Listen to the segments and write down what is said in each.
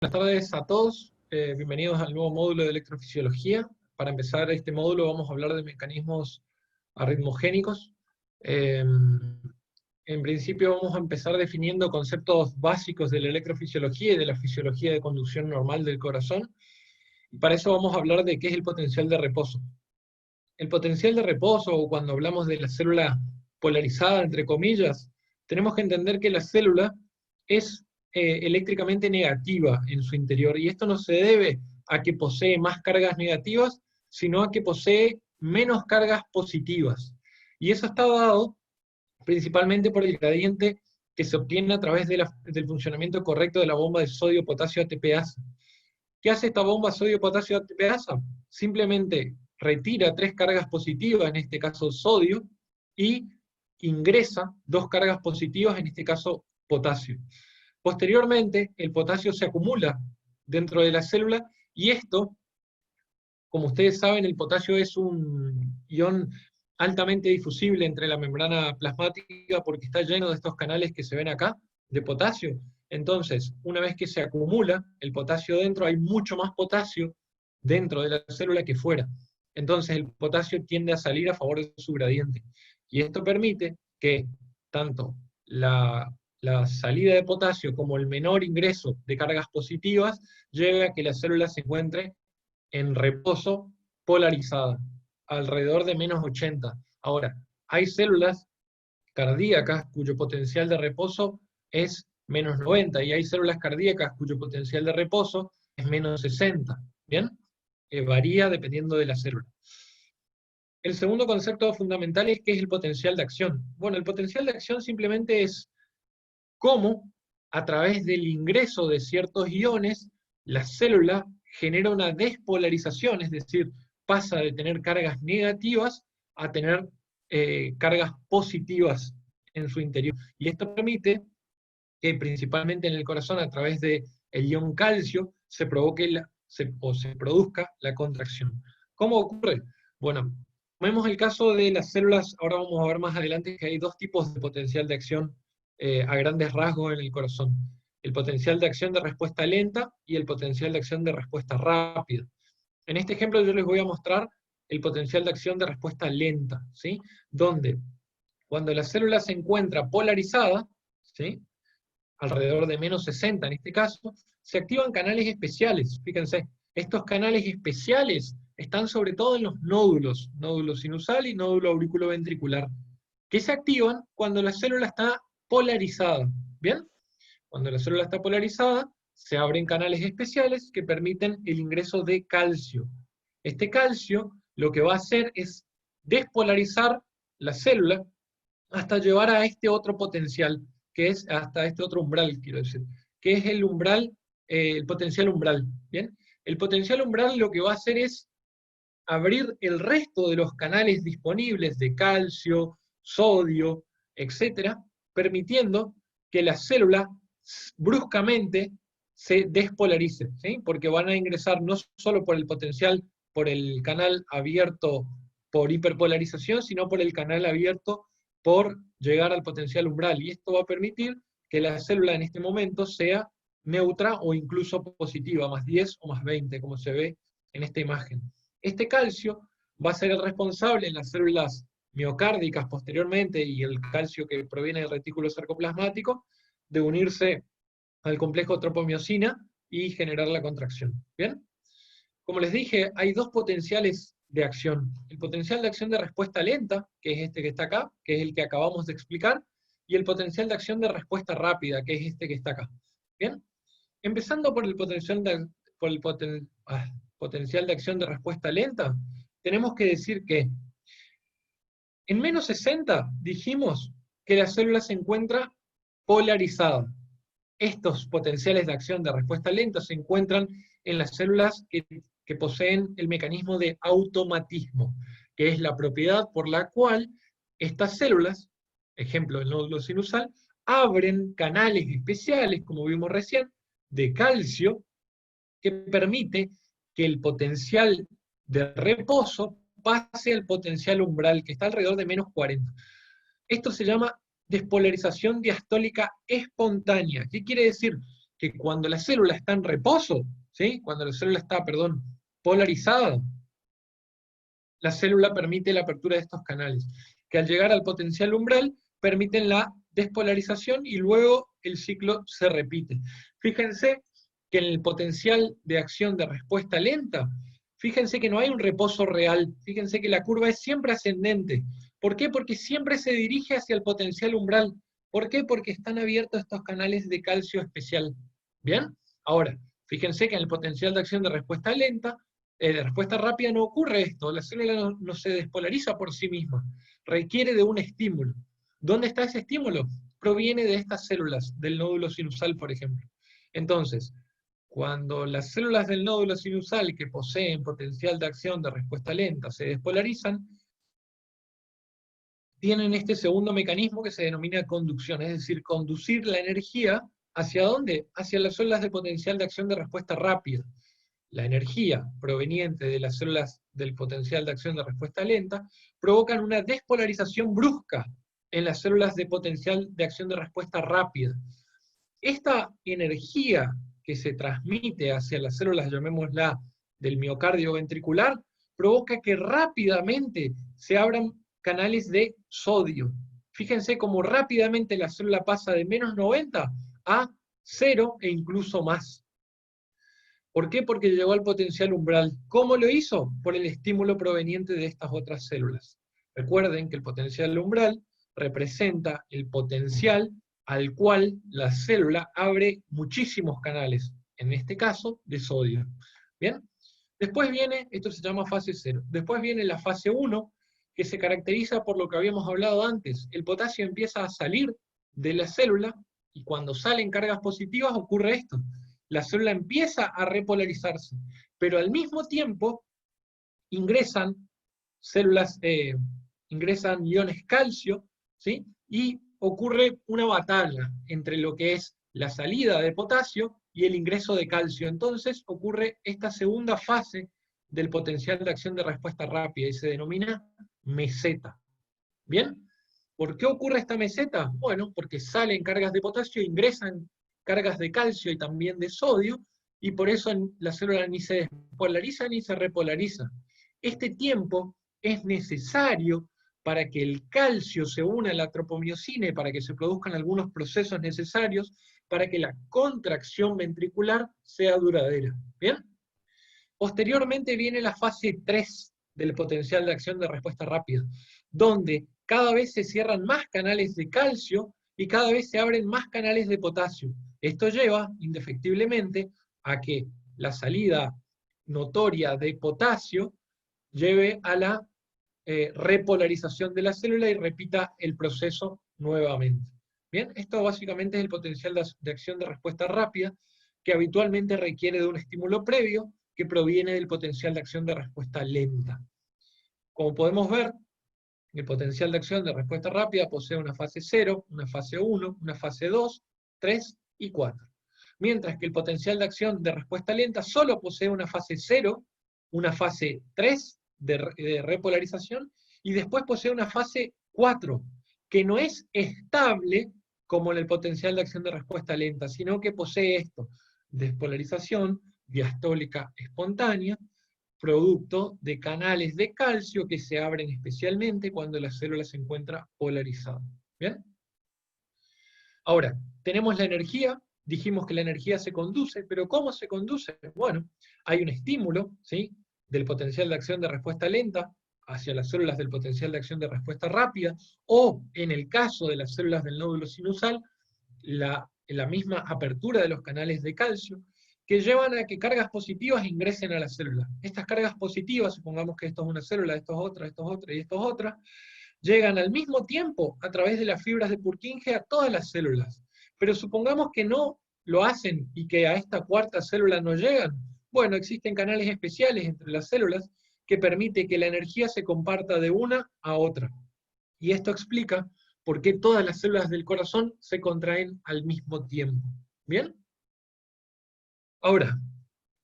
Buenas tardes a todos, bienvenidos al nuevo módulo de electrofisiología. Para empezar este módulo vamos a hablar de mecanismos arritmogénicos. En principio vamos a empezar definiendo conceptos básicos de la electrofisiología y de la fisiología de conducción normal del corazón. Y para eso vamos a hablar de qué es el potencial de reposo. El potencial de reposo, o cuando hablamos de la célula polarizada, entre comillas, tenemos que entender que la célula es eléctricamente negativa en su interior, y esto no se debe a que posee más cargas negativas, sino a que posee menos cargas positivas. Y eso está dado principalmente por el gradiente que se obtiene a través del funcionamiento correcto de la bomba de sodio-potasio ATPasa. ¿Qué hace esta bomba sodio-potasio ATPasa? Simplemente retira 3 cargas positivas, en este caso sodio, y ingresa 2 cargas positivas, en este caso potasio. Posteriormente, el potasio se acumula dentro de la célula, y esto, como ustedes saben, el potasio es un ion altamente difusible entre la membrana plasmática porque está lleno de estos canales que se ven acá, de potasio. Entonces, una vez que se acumula el potasio dentro, hay mucho más potasio dentro de la célula que fuera. Entonces, el potasio tiende a salir a favor de su gradiente. Y esto permite que tanto la salida de potasio como el menor ingreso de cargas positivas lleve a que la célula se encuentre en reposo polarizada, alrededor de menos 80. Ahora, hay células cardíacas cuyo potencial de reposo es menos 90, y hay células cardíacas cuyo potencial de reposo es menos 60. ¿Bien? Varía dependiendo de la célula. El segundo concepto fundamental es qué es el potencial de acción. Bueno, el potencial de acción simplemente es cómo, a través del ingreso de ciertos iones, la célula genera una despolarización, es decir, pasa de tener cargas negativas a tener cargas positivas en su interior. Y esto permite que principalmente en el corazón, a través del ion calcio, se produzca la contracción. ¿Cómo ocurre? Bueno, vemos el caso de las células. Ahora vamos a ver más adelante que hay dos tipos de potencial de acción a grandes rasgos en el corazón: el potencial de acción de respuesta lenta y el potencial de acción de respuesta rápida. En este ejemplo yo les voy a mostrar el potencial de acción de respuesta lenta, ¿sí? Donde cuando la célula se encuentra polarizada, ¿sí?, alrededor de menos 60 en este caso, se activan canales especiales. Fíjense, estos canales especiales están sobre todo en los nódulos, nódulo sinusal y nódulo auriculoventricular, que se activan cuando la célula está polarizada. ¿Bien? Cuando la célula está polarizada, se abren canales especiales que permiten el ingreso de calcio. Este calcio lo que va a hacer es despolarizar la célula hasta llevar a este otro potencial, que es hasta este otro umbral, quiero decir, que es el umbral, el potencial umbral. ¿Bien? El potencial umbral lo que va a hacer es abrir el resto de los canales disponibles de calcio, sodio, etcétera, permitiendo que la célula bruscamente se despolarice, ¿sí? Porque van a ingresar no solo por el potencial, por el canal abierto por hiperpolarización, sino por el canal abierto por llegar al potencial umbral, y esto va a permitir que la célula en este momento sea neutra o incluso positiva, más 10 o más 20, como se ve en esta imagen. Este calcio va a ser el responsable en las células miocárdicas posteriormente, y el calcio que proviene del retículo sarcoplasmático, de unirse al complejo tropomiosina y generar la contracción. ¿Bien? Como les dije, hay dos potenciales de acción: el potencial de acción de respuesta lenta, que es este que está acá, que es el que acabamos de explicar, y el potencial de acción de respuesta rápida, que es este que está acá. ¿Bien? Empezando por el potencial potencial de acción de respuesta lenta, tenemos que decir que en menos 60 dijimos que la célula se encuentra polarizada. Estos potenciales de acción de respuesta lenta se encuentran en las células que poseen el mecanismo de automatismo, que es la propiedad por la cual estas células, ejemplo el nódulo sinusal, abren canales especiales, como vimos recién, de calcio, que permite que el potencial de reposo pase al potencial umbral, que está alrededor de menos 40. Esto se llama despolarización diastólica espontánea. ¿Qué quiere decir? que cuando la célula está en reposo, ¿sí? Cuando la célula está, perdón, polarizada, la célula permite la apertura de estos canales, que al llegar al potencial umbral permiten la despolarización y luego el ciclo se repite. Fíjense que en el potencial de acción de respuesta lenta, fíjense que no hay un reposo real, fíjense que la curva es siempre ascendente. ¿Por qué? Porque siempre se dirige hacia el potencial umbral. ¿Por qué? Porque están abiertos estos canales de calcio especial. ¿Bien? Ahora, fíjense que en el potencial de acción de respuesta lenta, de respuesta rápida no ocurre esto, la célula no se despolariza por sí misma, requiere de un estímulo. ¿Dónde está ese estímulo? Proviene de estas células, del nódulo sinusal, por ejemplo. Entonces, cuando las células del nódulo sinusal que poseen potencial de acción de respuesta lenta se despolarizan, tienen este segundo mecanismo que se denomina conducción, es decir, conducir la energía ¿hacia dónde? Hacia las células de potencial de acción de respuesta rápida. La energía proveniente de las células del potencial de acción de respuesta lenta provocan una despolarización brusca en las células de potencial de acción de respuesta rápida. Esta energía que se transmite hacia las células, llamémosla, del miocardio ventricular, provoca que rápidamente se abran canales de sodio. Fíjense cómo rápidamente la célula pasa de menos 90 a 0 e incluso más. ¿Por qué? Porque llegó al potencial umbral. ¿Cómo lo hizo? Por el estímulo proveniente de estas otras células. Recuerden que el potencial umbral representa el potencial al cual la célula abre muchísimos canales, en este caso de sodio. ¿Bien? Después viene, esto se llama fase 0, después viene la fase 1, que se caracteriza por lo que habíamos hablado antes. El potasio empieza a salir de la célula, y cuando salen cargas positivas ocurre esto. La célula empieza a repolarizarse, pero al mismo tiempo ingresan ingresan iones calcio, ¿sí? Y ocurre una batalla entre lo que es la salida de potasio y el ingreso de calcio. Entonces ocurre esta segunda fase del potencial de acción de respuesta rápida y se denomina meseta. ¿Bien? ¿Por qué ocurre esta meseta? Bueno, porque salen cargas de potasio, ingresan cargas de calcio y también de sodio, y por eso la célula ni se despolariza ni se repolariza. Este tiempo es necesario para que el calcio se una a la tropomiosina y para que se produzcan algunos procesos necesarios para que la contracción ventricular sea duradera. ¿Bien? Posteriormente viene la fase 3 del potencial de acción de respuesta rápida, donde cada vez se cierran más canales de calcio y cada vez se abren más canales de potasio. Esto lleva, indefectiblemente, a que la salida notoria de potasio lleve a la repolarización de la célula y repita el proceso nuevamente. Bien, esto básicamente es el potencial de acción de respuesta rápida, que habitualmente requiere de un estímulo previo que proviene del potencial de acción de respuesta lenta. Como podemos ver, el potencial de acción de respuesta rápida posee una fase 0, una fase 1, una fase 2, 3 y 4. Mientras que el potencial de acción de respuesta lenta solo posee una fase 0, una fase 3 de repolarización, y después posee una fase 4, que no es estable como en el potencial de acción de respuesta lenta, sino que posee esto: despolarización diastólica espontánea, producto de canales de calcio que se abren especialmente cuando la célula se encuentra polarizada. ¿Bien? Ahora, tenemos la energía, dijimos que la energía se conduce, pero ¿cómo se conduce? Bueno, hay un estímulo, ¿sí?, del potencial de acción de respuesta lenta hacia las células del potencial de acción de respuesta rápida, o en el caso de las células del nódulo sinusal, la misma apertura de los canales de calcio, que llevan a que cargas positivas ingresen a la célula. Estas cargas positivas, supongamos que esto es una célula, esto es otra, esto es otra y esto es otra, llegan al mismo tiempo a través de las fibras de Purkinje a todas las células. Pero supongamos que no lo hacen y que a esta cuarta célula no llegan. Bueno, existen canales especiales entre las células que permite que la energía se comparta de una a otra. Y esto explica por qué todas las células del corazón se contraen al mismo tiempo. ¿Bien? Ahora,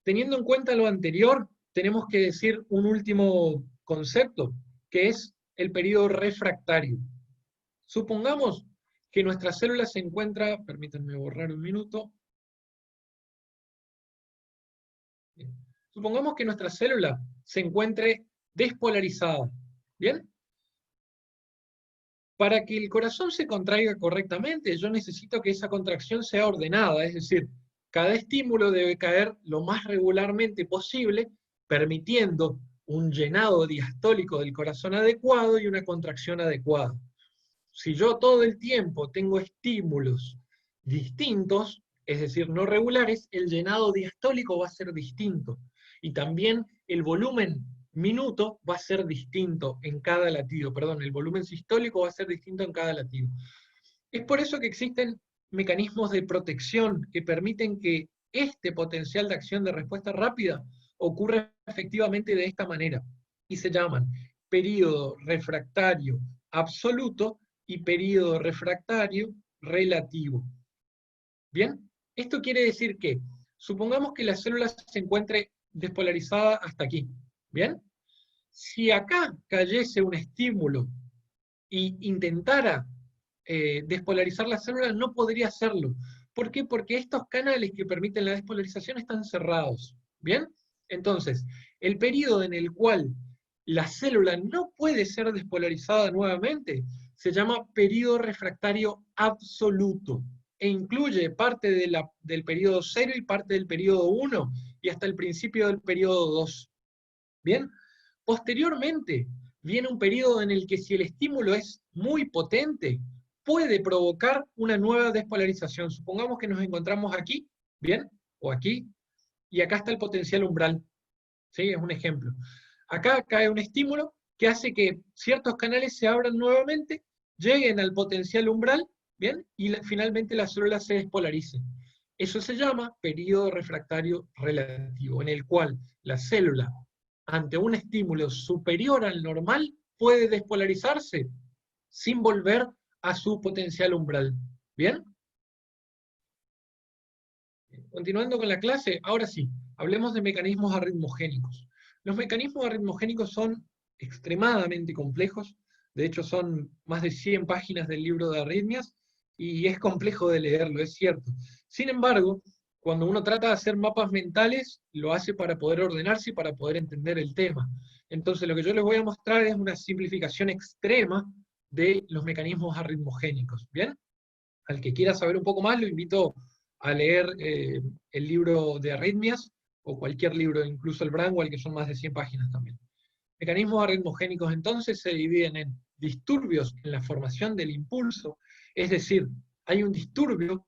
teniendo en cuenta lo anterior, tenemos que decir un último concepto, que es el periodo refractario. Supongamos que nuestra célula se encuentra, permítanme borrar un minuto, Bien. Supongamos que nuestra célula se encuentre despolarizada, ¿bien? Para que el corazón se contraiga correctamente, yo necesito que esa contracción sea ordenada, es decir, cada estímulo debe caer lo más regularmente posible, permitiendo un llenado diastólico del corazón adecuado y una contracción adecuada. Si yo todo el tiempo tengo estímulos distintos, es decir, no regulares, el llenado diastólico va a ser distinto. Y también el volumen minuto va a ser distinto en cada latido, perdón, el volumen sistólico va a ser distinto en cada latido. Es por eso que existen mecanismos de protección que permiten que este potencial de acción de respuesta rápida ocurra efectivamente de esta manera, y se llaman período refractario absoluto y período refractario relativo. ¿Bien? Esto quiere decir que, supongamos que la célula se encuentre despolarizada hasta aquí. ¿Bien? Si acá cayese un estímulo y intentara despolarizar la célula, no podría hacerlo. ¿Por qué? Porque estos canales que permiten la despolarización están cerrados. ¿Bien? Entonces, el periodo en el cual la célula no puede ser despolarizada nuevamente se llama periodo refractario absoluto e incluye parte del periodo 0 y parte del periodo 1 y hasta el principio del periodo 2. ¿Bien? Posteriormente, viene un periodo en el que si el estímulo es muy potente, puede provocar una nueva despolarización. Supongamos que nos encontramos aquí, ¿bien? O aquí, y acá está el potencial umbral. ¿Sí? Es un ejemplo. Acá cae un estímulo que hace que ciertos canales se abran nuevamente, lleguen al potencial umbral, ¿bien? Y finalmente la célula se despolarice. Eso se llama periodo refractario relativo, en el cual la célula, ante un estímulo superior al normal, puede despolarizarse sin volver a su potencial umbral. ¿Bien? Continuando con la clase, ahora sí, hablemos de mecanismos arritmogénicos. Los mecanismos arritmogénicos son extremadamente complejos, de hecho son más de 100 páginas del libro de arritmias, y es complejo de leerlo, es cierto. Sin embargo, cuando uno trata de hacer mapas mentales, lo hace para poder ordenarse y para poder entender el tema. Entonces lo que yo les voy a mostrar es una simplificación extrema de los mecanismos arritmogénicos. ¿Bien? Al que quiera saber un poco más, lo invito a leer el libro de arritmias, o cualquier libro, incluso el Brandwell, que son más de 100 páginas también. Mecanismos arritmogénicos entonces se dividen en disturbios en la formación del impulso, es decir, hay un disturbio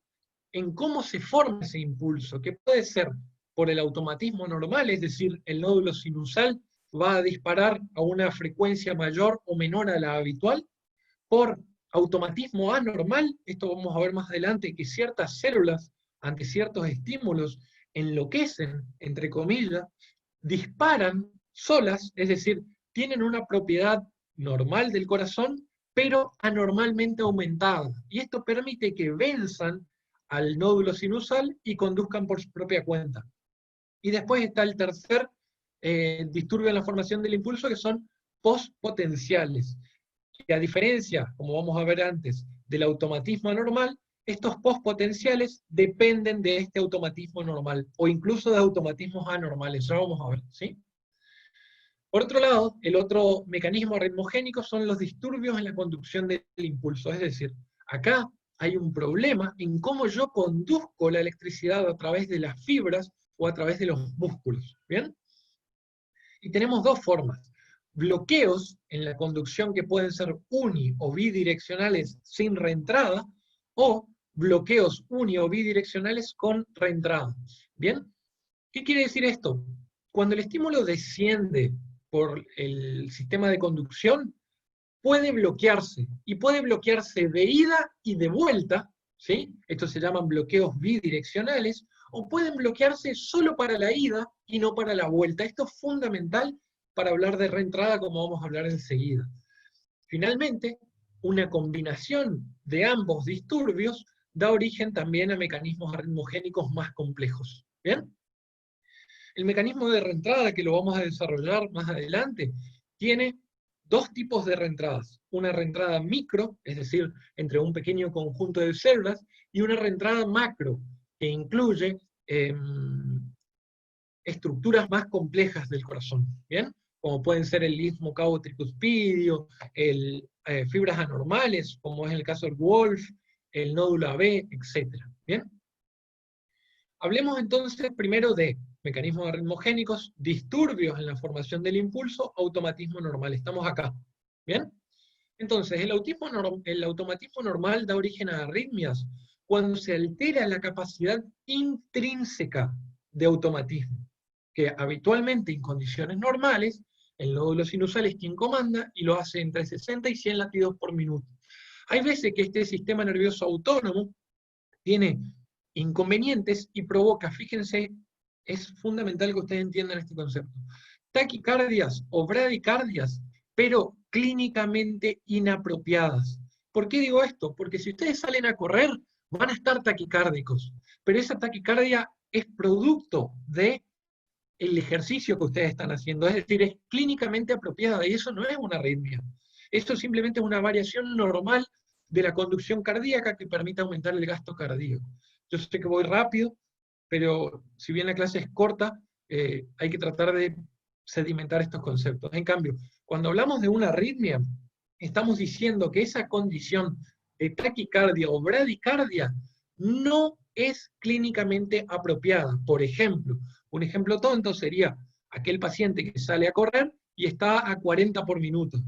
en cómo se forma ese impulso, que puede ser por el automatismo normal, es decir, el nódulo sinusal va a disparar a una frecuencia mayor o menor a la habitual, por automatismo anormal, esto vamos a ver más adelante, que ciertas células ante ciertos estímulos enloquecen, entre comillas, disparan solas, es decir, tienen una propiedad normal del corazón, pero anormalmente aumentada. Y esto permite que venzan al nódulo sinusal y conduzcan por su propia cuenta. Y después está el tercer disturbio en la formación del impulso, que son postpotenciales, que a diferencia, como vamos a ver antes, del automatismo anormal, estos postpotenciales dependen de este automatismo normal, o incluso de automatismos anormales, ya vamos a ver, ¿sí? Por otro lado, el otro mecanismo arritmogénico son los disturbios en la conducción del impulso, es decir, acá hay un problema en cómo yo conduzco la electricidad a través de las fibras o a través de los músculos, ¿bien? Y tenemos dos formas: bloqueos en la conducción que pueden ser uni o bidireccionales sin reentrada, o bloqueos uni o bidireccionales con reentrada. ¿Bien? ¿Qué quiere decir esto? Cuando el estímulo desciende por el sistema de conducción, puede bloquearse, y puede bloquearse de ida y de vuelta, ¿sí? Estos se llaman bloqueos bidireccionales, o pueden bloquearse solo para la ida y no para la vuelta. Esto es fundamental para hablar de reentrada, como vamos a hablar enseguida. Finalmente, una combinación de ambos disturbios da origen también a mecanismos arritmogénicos más complejos. ¿Bien? El mecanismo de reentrada, que lo vamos a desarrollar más adelante, tiene dos tipos de reentradas: una reentrada micro, es decir, entre un pequeño conjunto de células, y una reentrada macro, que incluye estructuras más complejas del corazón, ¿bien? Como pueden ser el istmo cabo tricuspidio, fibras anormales, como es el caso del Wolf, el nódulo AB, etc. ¿Bien? Hablemos entonces primero de mecanismos arritmogénicos, disturbios en la formación del impulso, automatismo normal. Estamos acá. ¿Bien? Entonces, el automatismo normal da origen a arritmias cuando se altera la capacidad intrínseca de automatismo, que habitualmente en condiciones normales, el nódulo sinusal es quien comanda y lo hace entre 60 y 100 latidos por minuto. Hay veces que este sistema nervioso autónomo tiene inconvenientes y provoca, fíjense, es fundamental que ustedes entiendan este concepto, taquicardias o bradicardias, pero clínicamente inapropiadas. ¿Por qué digo esto? Porque si ustedes salen a correr, van a estar taquicárdicos, pero esa taquicardia es producto de el ejercicio que ustedes están haciendo, es decir, es clínicamente apropiada, y eso no es una arritmia. Esto simplemente es una variación normal de la conducción cardíaca que permite aumentar el gasto cardíaco. Yo sé que voy rápido, pero si bien la clase es corta, hay que tratar de sedimentar estos conceptos. En cambio, cuando hablamos de una arritmia, estamos diciendo que esa condición de taquicardia o bradicardia no es clínicamente apropiada. Por ejemplo, un ejemplo tonto sería aquel paciente que sale a correr y está a 40 por minuto.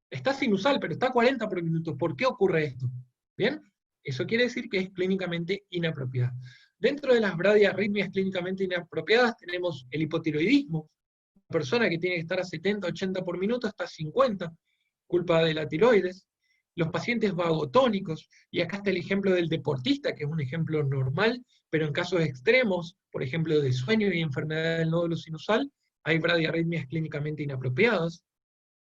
Está sinusal, pero está a 40 por minuto. ¿Por qué ocurre esto? ¿Bien? Eso quiere decir que es clínicamente inapropiada. Dentro de las bradiarritmias clínicamente inapropiadas tenemos el hipotiroidismo. Una persona que tiene que estar a 70, 80 por minuto está a 50, culpa de la tiroides. Los pacientes vagotónicos, y acá está el ejemplo del deportista, que es un ejemplo normal, pero en casos extremos, por ejemplo de sueño y enfermedad del nódulo sinusal, hay bradiarritmias clínicamente inapropiadas.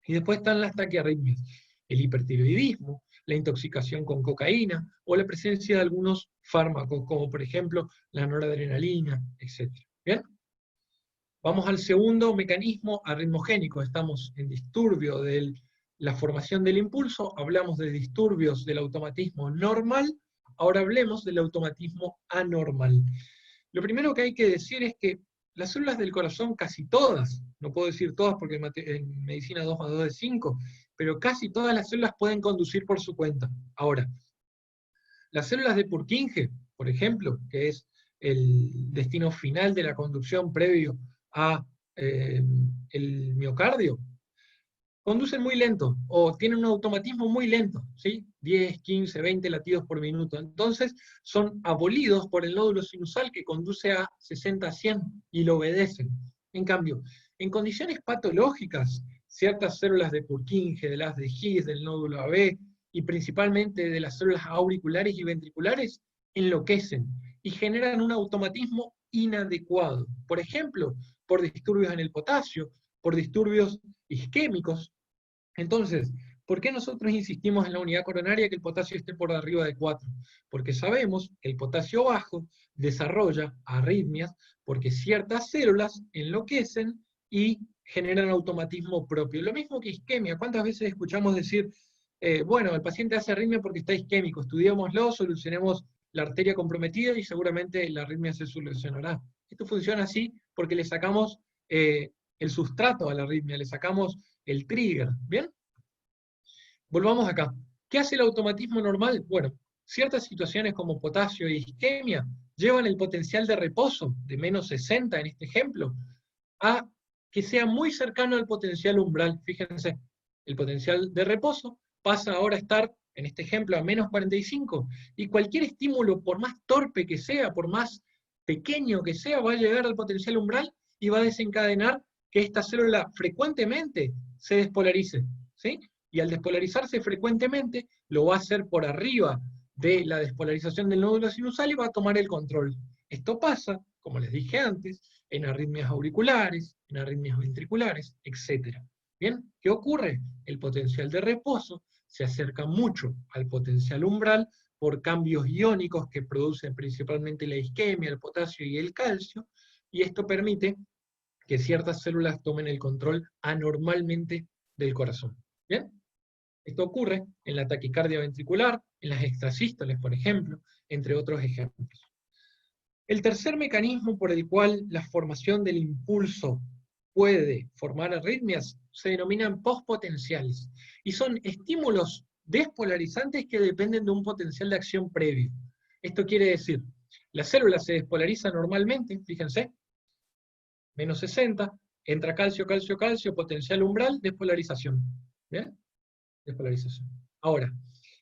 Y después están las taquiarritmias, el hipertiroidismo, la intoxicación con cocaína, o la presencia de algunos fármacos, como por ejemplo la noradrenalina, etc. ¿Bien? Vamos al segundo mecanismo arritmogénico. Estamos en disturbio de la formación del impulso, hablamos de disturbios del automatismo normal, ahora hablemos del automatismo anormal. Lo primero que hay que decir es que las células del corazón, casi todas, no puedo decir todas porque en medicina 2 más 2 es 5, pero casi todas las células pueden conducir por su cuenta. Ahora, las células de Purkinje, por ejemplo, que es el destino final de la conducción previo a el miocardio, conducen muy lento, o tienen un automatismo muy lento, ¿sí? 10, 15, 20 latidos por minuto. Entonces, son abolidos por el nódulo sinusal que conduce a 60 a 100 y lo obedecen. En cambio, en condiciones patológicas, ciertas células de Purkinje, de las de His, del nódulo AB, y principalmente de las células auriculares y ventriculares, enloquecen y generan un automatismo inadecuado. Por ejemplo, por disturbios en el potasio, por disturbios isquémicos. Entonces, ¿por qué nosotros insistimos en la unidad coronaria que el potasio esté por arriba de 4? Porque sabemos que el potasio bajo desarrolla arritmias porque ciertas células enloquecen y generan automatismo propio. Lo mismo que isquemia. ¿Cuántas veces escuchamos decir, bueno, el paciente hace arritmia porque está isquémico, estudiémoslo, solucionemos la arteria comprometida y seguramente la arritmia se solucionará? Esto funciona así porque le sacamos el sustrato a la arritmia, le sacamos el trigger, ¿bien? Volvamos acá. ¿Qué hace el automatismo normal? Bueno, ciertas situaciones como potasio y isquemia llevan el potencial de reposo de menos 60 en este ejemplo a que sea muy cercano al potencial umbral. Fíjense, el potencial de reposo pasa ahora a estar, en este ejemplo, a menos 45, y cualquier estímulo, por más torpe que sea, por más pequeño que sea, va a llegar al potencial umbral y va a desencadenar que esta célula frecuentemente se despolarice, ¿sí? Y al despolarizarse frecuentemente, lo va a hacer por arriba de la despolarización del nódulo sinusal y va a tomar el control. Esto pasa, como les dije antes, en arritmias auriculares, en arritmias ventriculares, etc. ¿Bien? ¿Qué ocurre? El potencial de reposo se acerca mucho al potencial umbral por cambios iónicos que producen principalmente la isquemia, el potasio y el calcio, y esto permite que ciertas células tomen el control anormalmente del corazón. ¿Bien? Esto ocurre en la taquicardia ventricular, en las extrasístoles, por ejemplo, entre otros ejemplos. El tercer mecanismo por el cual la formación del impulso puede formar arritmias se denominan postpotenciales, y son estímulos despolarizantes que dependen de un potencial de acción previo. Esto quiere decir, la célula se despolariza normalmente, fíjense, menos 60, entra calcio, calcio, calcio, potencial umbral, despolarización. ¿Bien? Despolarización. Ahora,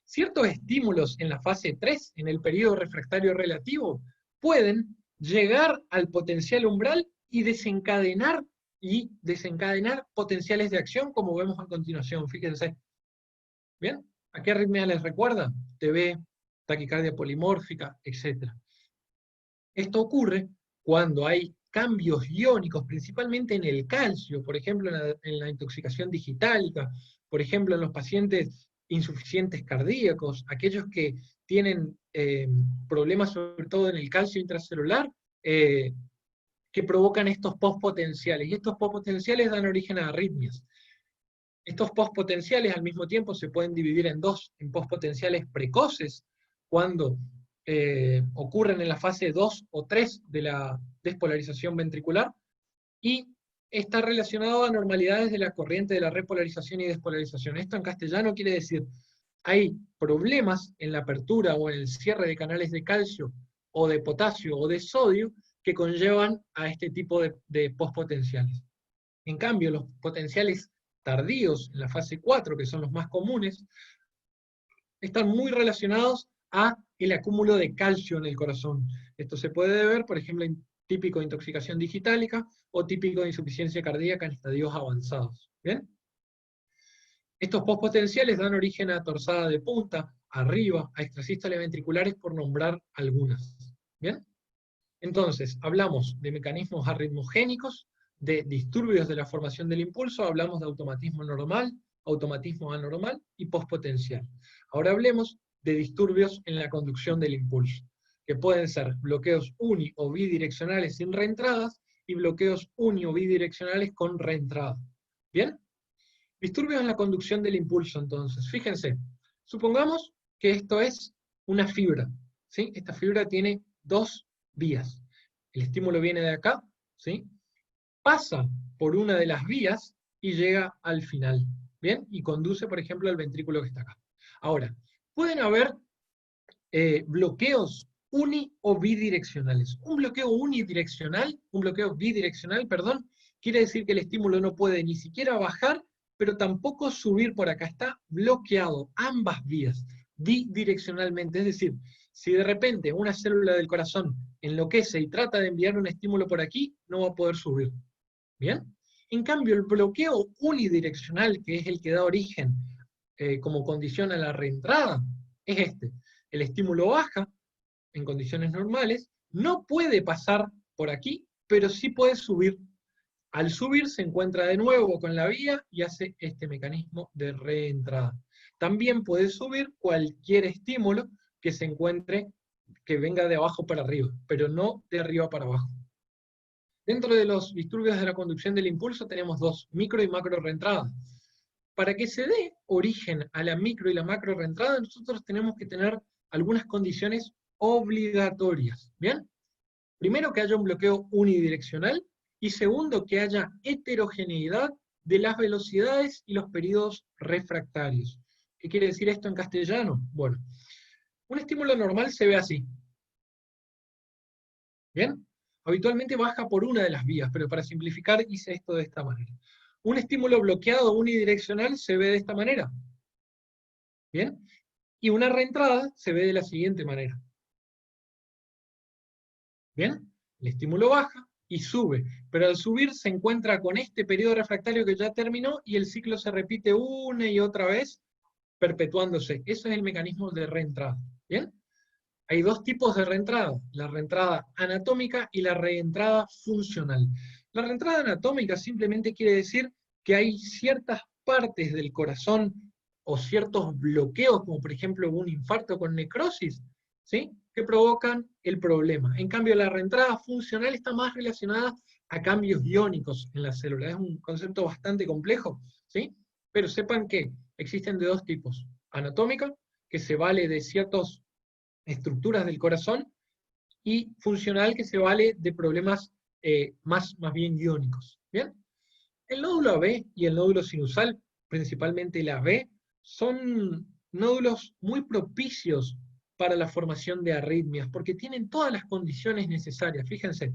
ciertos estímulos en la fase 3, en el periodo refractario relativo, pueden llegar al potencial umbral y desencadenar potenciales de acción, como vemos a continuación, fíjense. ¿Bien? ¿A qué arritmia les recuerda? TB, taquicardia polimórfica, etc. Esto ocurre cuando hay cambios iónicos, principalmente en el calcio, por ejemplo en la intoxicación digitálica, por ejemplo en los pacientes insuficientes cardíacos, aquellos que tienen problemas sobre todo en el calcio intracelular, que provocan estos postpotenciales, y estos postpotenciales dan origen a arritmias. Estos postpotenciales al mismo tiempo se pueden dividir en dos, en postpotenciales precoces, cuando ocurren en la fase 2 o 3 de la despolarización ventricular, y está relacionado a anormalidades de la corriente de la repolarización y despolarización. Esto en castellano quiere decir, hay problemas en la apertura o en el cierre de canales de calcio, o de potasio, o de sodio, que conllevan a este tipo de postpotenciales. En cambio, los potenciales tardíos, en la fase 4, que son los más comunes, están muy relacionados a el acúmulo de calcio en el corazón. Esto se puede ver, por ejemplo, en típico de intoxicación digitálica o típico de insuficiencia cardíaca en estadios avanzados. ¿Bien? Estos postpotenciales dan origen a torsada de punta, arriba, a extrasístoles ventriculares, por nombrar algunas. ¿Bien? Entonces, hablamos de mecanismos arritmogénicos, de disturbios de la formación del impulso, hablamos de automatismo normal, automatismo anormal y postpotencial. Ahora hablemos de disturbios en la conducción del impulso, que pueden ser bloqueos uni o bidireccionales sin reentradas y bloqueos uni o bidireccionales con reentrada. ¿Bien? Disturbios en la conducción del impulso, entonces. Fíjense, supongamos que esto es una fibra, ¿sí? Esta fibra tiene dos vías. El estímulo viene de acá, ¿sí? Pasa por una de las vías y llega al final, ¿bien? Y conduce, por ejemplo, al ventrículo que está acá. Ahora, pueden haber bloqueos uni o bidireccionales. Un bloqueo bidireccional, perdón, quiere decir que el estímulo no puede ni siquiera bajar, pero tampoco subir por acá. Está bloqueado ambas vías, bidireccionalmente. Es decir, si de repente una célula del corazón enloquece y trata de enviar un estímulo por aquí, no va a poder subir. ¿Bien? En cambio, el bloqueo unidireccional, que es el que da origen como condición a la reentrada, es este. El estímulo baja en condiciones normales, no puede pasar por aquí, pero sí puede subir. Al subir se encuentra de nuevo con la vía y hace este mecanismo de reentrada. También puede subir cualquier estímulo que se encuentre, que venga de abajo para arriba, pero no de arriba para abajo. Dentro de los disturbios de la conducción del impulso tenemos dos, micro y macro reentrada. Para que se dé origen a la micro y la macro reentrada, nosotros tenemos que tener algunas condiciones obligatorias. ¿Bien? Primero, que haya un bloqueo unidireccional, y segundo, que haya heterogeneidad de las velocidades y los periodos refractarios. ¿Qué quiere decir esto en castellano? Bueno, un estímulo normal se ve así. ¿Bien? Habitualmente baja por una de las vías, pero para simplificar hice esto de esta manera. Un estímulo bloqueado unidireccional se ve de esta manera. ¿Bien? Y una reentrada se ve de la siguiente manera. ¿Bien? El estímulo baja y sube, pero al subir se encuentra con este periodo refractario que ya terminó y el ciclo se repite una y otra vez, perpetuándose. Eso es el mecanismo de reentrada. ¿Bien? Hay dos tipos de reentrada, la reentrada anatómica y la reentrada funcional. La reentrada anatómica simplemente quiere decir que hay ciertas partes del corazón o ciertos bloqueos, como por ejemplo un infarto con necrosis, ¿sí?, que provocan el problema. En cambio, la reentrada funcional está más relacionada a cambios iónicos en la célula. Es un concepto bastante complejo, ¿sí? Pero sepan que existen de dos tipos. Anatómica, que se vale de ciertos estructuras del corazón, y funcional que se vale de problemas más bien iónicos. ¿Bien? El nódulo AB y el nódulo sinusal, principalmente el AB, son nódulos muy propicios para la formación de arritmias, porque tienen todas las condiciones necesarias. Fíjense,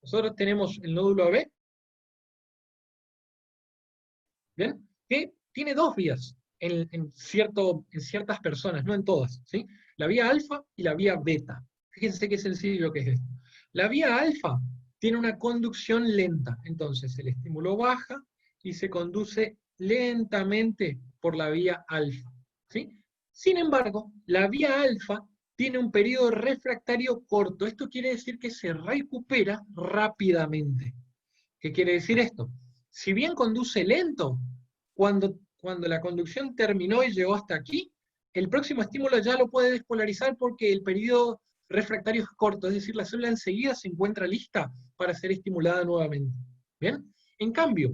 nosotros tenemos el nódulo AB, ¿bien? Que tiene dos vías en ciertas personas, no en todas, ¿sí? La vía alfa y la vía beta. Fíjense qué sencillo que es esto. La vía alfa tiene una conducción lenta, entonces el estímulo baja y se conduce lentamente por la vía alfa, ¿sí? Sin embargo, la vía alfa tiene un periodo refractario corto. Esto quiere decir que se recupera rápidamente. ¿Qué quiere decir esto? Si bien conduce lento, cuando la conducción terminó y llegó hasta aquí, el próximo estímulo ya lo puede despolarizar porque el periodo refractario es corto, es decir, la célula enseguida se encuentra lista para ser estimulada nuevamente. ¿Bien? En cambio,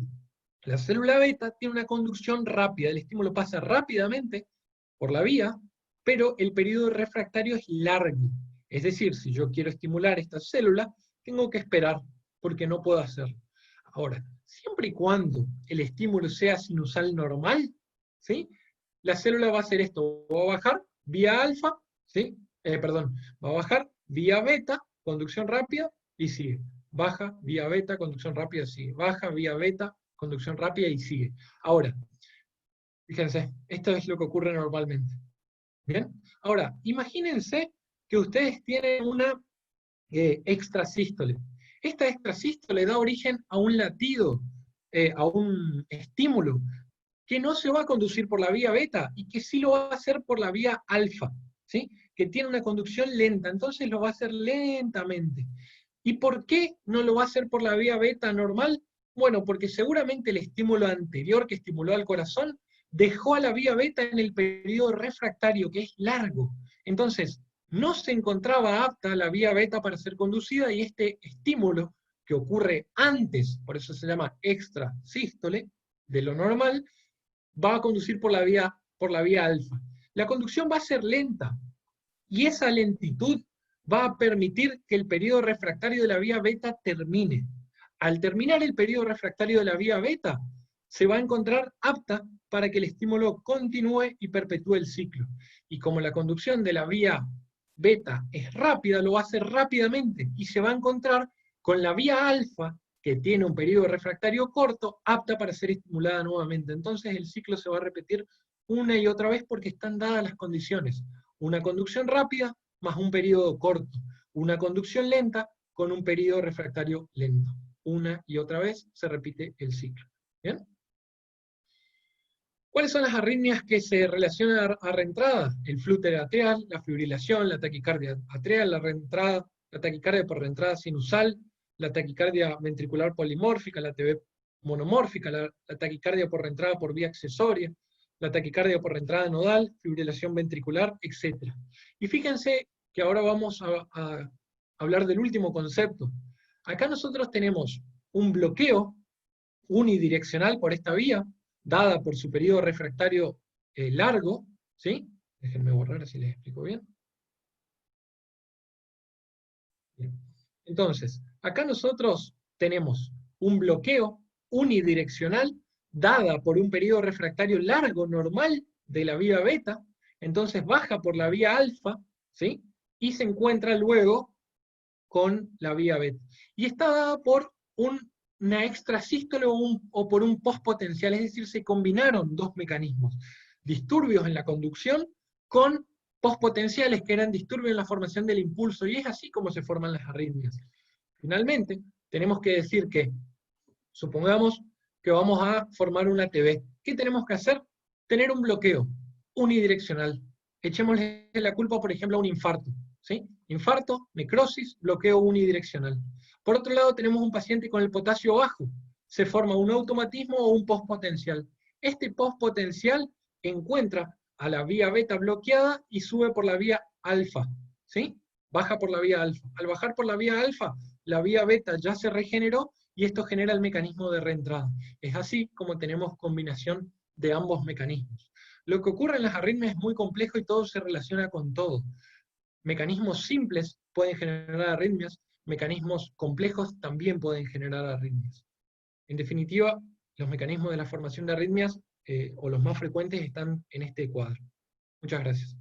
la célula beta tiene una conducción rápida, el estímulo pasa rápidamente por la vía, pero el periodo refractario es largo. Es decir, si yo quiero estimular esta célula, tengo que esperar, porque no puedo hacerlo. Ahora, siempre y cuando el estímulo sea sinusal normal, ¿sí? La célula va a hacer esto, va a bajar vía alfa, ¿sí? Va a bajar vía beta, conducción rápida, y sigue. Baja vía beta, conducción rápida, sigue. Baja vía beta, conducción rápida y sigue. Ahora, fíjense, esto es lo que ocurre normalmente. ¿Bien? Ahora, imagínense que ustedes tienen una extrasístole. Esta extrasístole da origen a un latido, a un estímulo, que no se va a conducir por la vía beta y que sí lo va a hacer por la vía alfa, ¿sí? Que tiene una conducción lenta, entonces lo va a hacer lentamente. ¿Y por qué no lo va a hacer por la vía beta normal? Bueno, porque seguramente el estímulo anterior que estimuló al corazón dejó a la vía beta en el periodo refractario, que es largo. Entonces, no se encontraba apta la vía beta para ser conducida y este estímulo que ocurre antes, por eso se llama extrasístole, de lo normal, va a conducir por la vía alfa. La conducción va a ser lenta y esa lentitud va a permitir que el periodo refractario de la vía beta termine. Al terminar el periodo refractario de la vía beta, se va a encontrar apta para que el estímulo continúe y perpetúe el ciclo. Y como la conducción de la vía beta es rápida, lo va a hacer rápidamente y se va a encontrar con la vía alfa, que tiene un periodo refractario corto, apta para ser estimulada nuevamente. Entonces el ciclo se va a repetir una y otra vez porque están dadas las condiciones. Una conducción rápida más un periodo corto. Una conducción lenta con un periodo refractario lento. Una y otra vez se repite el ciclo. ¿Bien? ¿Cuáles son las arritmias que se relacionan a reentrada? El flúter atrial, la fibrilación, la taquicardia atrial, la taquicardia por reentrada sinusal, la taquicardia ventricular polimórfica, la TV monomórfica, la taquicardia por reentrada por vía accesoria, la taquicardia por reentrada nodal, fibrilación ventricular, etc. Y fíjense que ahora vamos a hablar del último concepto. Acá nosotros tenemos un bloqueo unidireccional por esta vía, dada por su periodo refractario largo, ¿sí? Déjenme borrar así les explico bien. Bien. Entonces, acá nosotros tenemos un bloqueo unidireccional dada por un periodo refractario largo normal de la vía beta, entonces baja por la vía alfa, ¿sí? Y se encuentra luego con la vía beta. Y está dada por una extrasístole o por un postpotencial, es decir, se combinaron dos mecanismos, disturbios en la conducción con postpotenciales que eran disturbios en la formación del impulso, y es así como se forman las arritmias. Finalmente, tenemos que decir que, supongamos que vamos a formar una ATV. ¿Qué tenemos que hacer? Tener un bloqueo unidireccional. Echémosle la culpa, por ejemplo, a un infarto. ¿Sí? Infarto, necrosis, bloqueo unidireccional. Por otro lado, tenemos un paciente con el potasio bajo. Se forma un automatismo o un postpotencial. Este postpotencial encuentra a la vía beta bloqueada y sube por la vía alfa. ¿Sí? Baja por la vía alfa. Al bajar por la vía alfa, la vía beta ya se regeneró y esto genera el mecanismo de reentrada. Es así como tenemos combinación de ambos mecanismos. Lo que ocurre en las arritmias es muy complejo y todo se relaciona con todo. Mecanismos simples pueden generar arritmias, mecanismos complejos también pueden generar arritmias. En definitiva, los mecanismos de la formación de arritmias, o los más frecuentes, están en este cuadro. Muchas gracias.